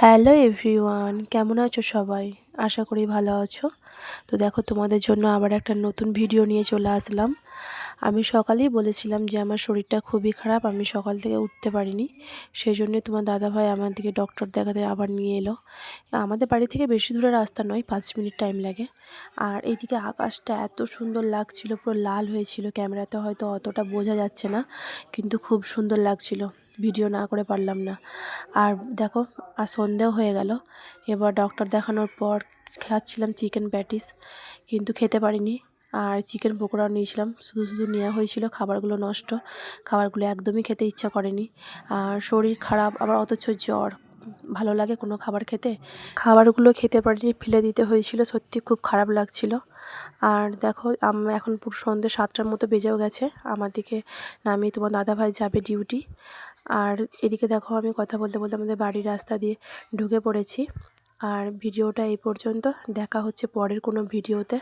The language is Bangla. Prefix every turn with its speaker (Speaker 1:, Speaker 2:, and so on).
Speaker 1: হ্যালো এভরিওয়ান, কেমন আছো সবাই? আশা করি ভালো আছো। তো দেখো, তোমাদের জন্য আবার একটা নতুন ভিডিও নিয়ে চলে আসলাম। আমি সকালেই বলেছিলাম যে আমার শরীরটা খুবই খারাপ, আমি সকাল থেকে উঠতে পারিনি। সেই জন্যে তোমার দাদাভাই আমার দিকে ডক্টর দেখাতে আবার নিয়ে এলো। আমাদের বাড়ি থেকে বেশি দূরে রাস্তা নয়, 5 মিনিট টাইম লাগে। আর এইদিকে আকাশটা এত সুন্দর লাগছিল, পুরো লাল হয়েছিল। ক্যামেরাতে হয়তো অতটা বোঝা যাচ্ছে না, কিন্তু খুব সুন্দর লাগছিল, ভিডিও না করে পারলাম না। আর দেখো, আর সন্ধেও হয়ে গেল। এবার ডক্টর দেখানোর পর খাচ্ছিলাম চিকেন প্যাটিস, কিন্তু খেতে পারিনি। আর চিকেন পকোড়াও নিয়েছিলাম, শুধু শুধু নেওয়া হয়েছিল। খাবারগুলো নষ্ট, খাবারগুলো একদমই খেতে ইচ্ছা করেনি। আর শরীর খারাপ, আবার অথচ জ্বর, ভালো লাগে কোনো খাবার খেতে? খাবারগুলো খেতে পারিনি, ফেলে দিতে হয়েছিল। সত্যি খুব খারাপ লাগছিল। আর দেখো, এখন পুরো সন্ধ্যে 7টার মতো বেজেও গেছে। আমার দিকে নামিয়ে তোমার দাদাভাই যাবে ডিউটি। আর এদিকে দেখো, আমি কথা বলতে বলতে আমাদের বাড়ির রাস্তা দিয়ে ঢুকে পড়েছি। আর ভিডিওটা এই পর্যন্ত, দেখা হচ্ছে পরের কোনো ভিডিওতে।